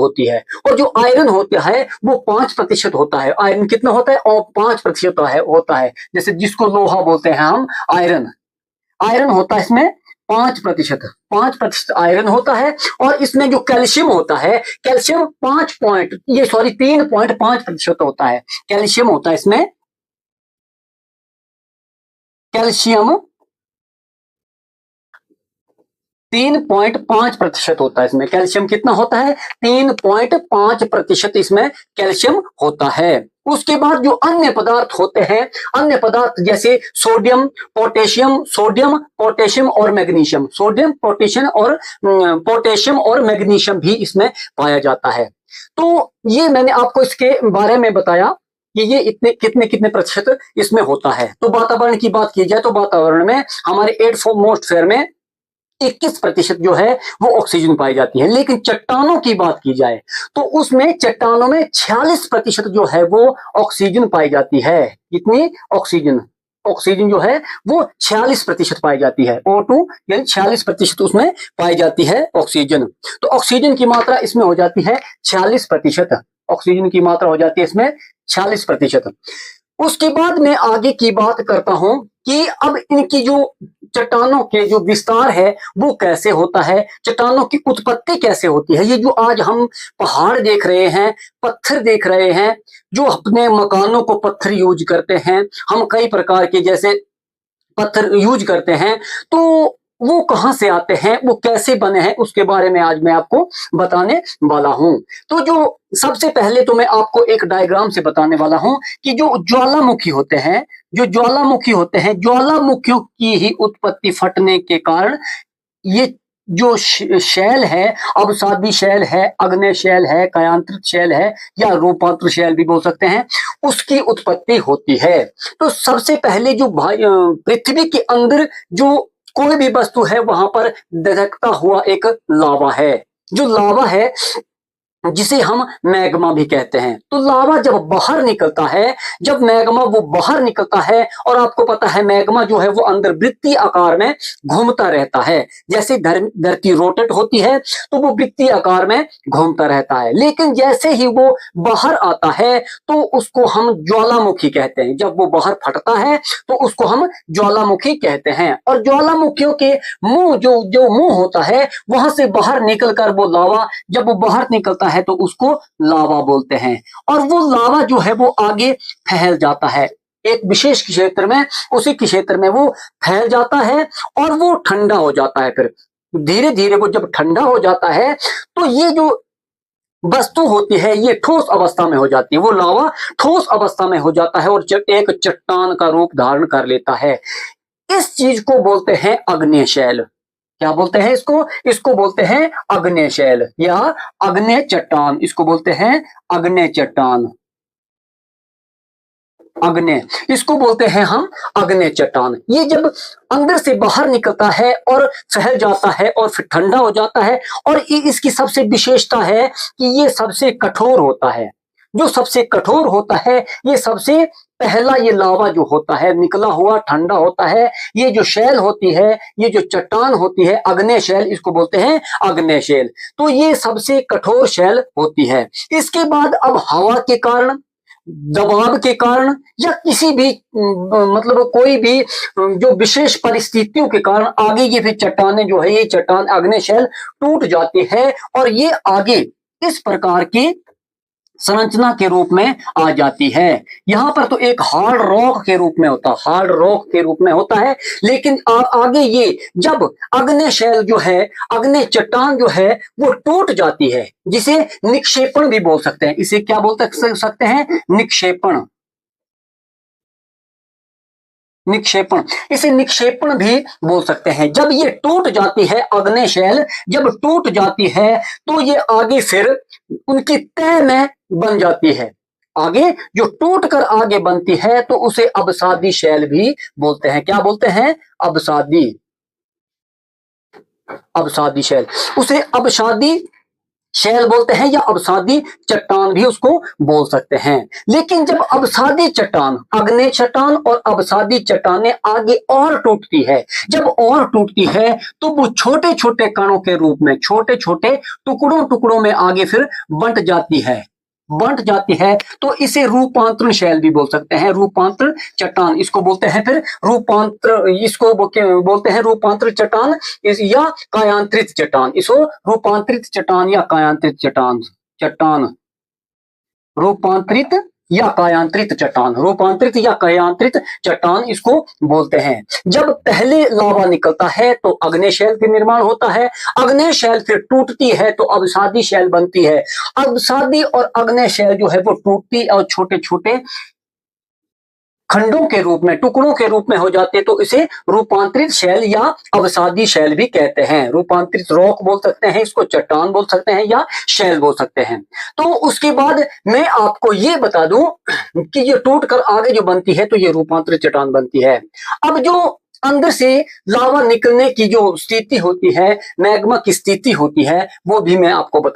होती है, और जो आयरन होता है वो 5% होता है। आयरन कितना होता है? और 5% होता है। जैसे जिसको लोहा बोलते हैं हम, आयरन, आयरन होता है इसमें 5%, 5% आयरन होता है। और इसमें जो कैल्शियम होता है, कैल्शियम 3.5% होता है। कैल्शियम होता है इसमें, कैल्शियम 3.5% होता है इसमें। कैल्शियम कितना होता है? 3.5% इसमें कैल्शियम होता है। उसके बाद जो अन्य पदार्थ होते हैं, अन्य पदार्थ जैसे सोडियम, पोटेशियम और मैग्नीशियम, पोटेशियम और मैग्नीशियम भी इसमें पाया जाता है। तो ये मैंने आपको इसके बारे में बताया कि ये इतने कितने कितने प्रतिशत इसमें होता है। तो वातावरण की बात की जाए तो वातावरण में हमारे एटमॉस्फेयर में 21% जो है वो ऑक्सीजन पाई जाती है। लेकिन चट्टानों की बात की जाए तो उसमें चट्टानों में 46% जो है वो ऑक्सीजन पाई जाती है। कितनी? ऑक्सीजन, ऑक्सीजन जो है वो 46% पाई जाती है। O2 यानी 46% उसमें पाई जाती है ऑक्सीजन। तो ऑक्सीजन की मात्रा इसमें हो जाती है 46%। ऑक्सीजन की मात्रा हो जाती है इसमें 46%। उसके बाद मैं आगे की बात करता हूं कि अब इनकी जो चट्टानों के जो विस्तार है वो कैसे होता है, चट्टानों की उत्पत्ति कैसे होती है। ये जो आज हम पहाड़ देख रहे हैं, पत्थर देख रहे हैं, जो अपने मकानों को पत्थर यूज करते हैं, हम कई प्रकार के जैसे पत्थर यूज करते हैं, तो वो कहां से आते हैं, वो कैसे बने हैं, उसके बारे में आज मैं आपको बताने वाला हूं। तो जो सबसे पहले तो मैं आपको एक डायग्राम से बताने वाला हूं कि जो ज्वालामुखी होते हैं, ज्वालामुखियों की ही उत्पत्ति फटने के कारण ये जो शैल है, अवसादी शैल है, अग्नेय शैल है, कायांतरित शैल है, या रूपांतर शैल भी बोल सकते हैं, उसकी उत्पत्ति होती है। तो सबसे पहले जो पृथ्वी के अंदर जो कोई भी वस्तु है वहां पर दधकता हुआ एक लावा है, जो लावा है जिसे हम मैग्मा भी कहते हैं। तो लावा जब बाहर निकलता है, जब मैग्मा वो बाहर निकलता है, और आपको पता है मैग्मा जो है वो अंदर वृत्तीय आकार में घूमता रहता है। जैसे धरती रोटेट होती है तो वो वृत्तीय आकार में घूमता रहता है। लेकिन जैसे ही वो बाहर आता है तो उसको हम ज्वालामुखी कहते हैं। जब वो बाहर फटता है तो उसको हम ज्वालामुखी कहते हैं। और ज्वालामुखियों के मुंह जो मुंह होता है, वहां से बाहर निकलकर वो लावा जब वो बाहर निकलता है तो उसको लावा बोलते हैं। और वो लावा जो है वो आगे फैल जाता है एक विशेष क्षेत्र में, उसी क्षेत्र में वो फैल जाता है और वो ठंडा हो जाता है। फिर धीरे धीरे वो जब ठंडा हो जाता है तो ये जो वस्तु होती है ये ठोस अवस्था में हो जाती है। वो लावा ठोस अवस्था में हो जाता है और एक चट्टान का रूप धारण कर लेता है। इस चीज को बोलते हैं अग्नेय शैल। क्या बोलते हैं इसको? इसको बोलते हैं अग्नेय शैल या अग्नेय चट्टान। इसको बोलते हैं अग्नेय चट्टान, अग्नेय, इसको बोलते हैं हम अग्नेय चट्टान। ये जब अंदर से बाहर निकलता है और फैल जाता है और फिर ठंडा हो जाता है, और इसकी सबसे विशेषता है कि ये सबसे कठोर होता है। जो सबसे कठोर होता है, ये सबसे पहला ये लावा जो होता है निकला हुआ ठंडा होता है। ये जो शैल होती है, ये जो चट्टान होती है अग्नेय शैल, इसको बोलते हैं अग्नेय शैल। तो ये सबसे कठोर शैल होती है। इसके बाद अब हवा के कारण, दबाव के कारण, या किसी भी मतलब कोई भी जो विशेष परिस्थितियों के कारण आगे ये फिर चट्टानें जो है, ये चट्टान अग्नेय शैल टूट जाती है और ये आगे इस प्रकार की संरचना के रूप में आ जाती है। यहां पर तो एक हार्ड रॉक के रूप में होता है, हार्ड रॉक के रूप में होता है। लेकिन आगे ये जब अग्नेय शैल जो है, अग्नेय चट्टान जो है वो टूट जाती है, जिसे निक्षेपण भी बोल सकते हैं। इसे क्या बोल सकते हैं? निक्षेपण, निक्षेपण, इसे निक्षेपण भी बोल सकते हैं। जब ये टूट जाती है अग्नेय शैल, जब टूट जाती है तो ये आगे फिर उनकी तह में बन जाती है। आगे जो टूट कर आगे बनती है तो उसे अवसादी शैल भी बोलते हैं। क्या बोलते हैं? अवसादी, अवसादी शैल। उसे अवसादी शैल बोलते हैं या अवसादी चट्टान भी उसको बोल सकते हैं। लेकिन जब अवसादी चट्टान, अग्नेय चट्टान और अवसादी चट्टानें आगे और टूटती है, जब और टूटती है तो वो छोटे छोटे कणों के रूप में, छोटे छोटे टुकड़ों टुकड़ों में आगे फिर बंट जाती है, तो इसे रूपांतरण शैल भी बोल सकते हैं। रूपांतरण चट्टान इसको बोलते हैं, फिर इसको बोलते हैं रूपांतरण चट्टान या कायांतरित चट्टान। इसको रूपांतरित चट्टान या कायांतरित चट्टान रूपांतरित या कायांतरित चट्टान, रूपांतरित या कायांतरित चट्टान इसको बोलते हैं। जब पहले लावा निकलता है तो अग्नेय शैल का निर्माण होता है, अग्नेय शैल फिर टूटती है तो अवसादी शैल बनती है। अवसादी और अग्नेय शैल जो है वो टूटती और छोटे छोटे खंडों के रूप में, टुकड़ों के रूप में हो जाते हैं, तो इसे रूपांतरित शैल या अवसादी शैल भी कहते हैं। रूपांतरित रॉक बोल सकते हैं इसको, चट्टान बोल सकते हैं या शैल बोल सकते हैं। तो उसके बाद मैं आपको ये बता दूं कि ये टूट कर आगे जो बनती है तो ये रूपांतरित चट्टान बनती है। अब जो अंदर से लावा निकलने की जो स्थिति होती है, मैग्मा की स्थिति होती है, वो भी मैं आपको बता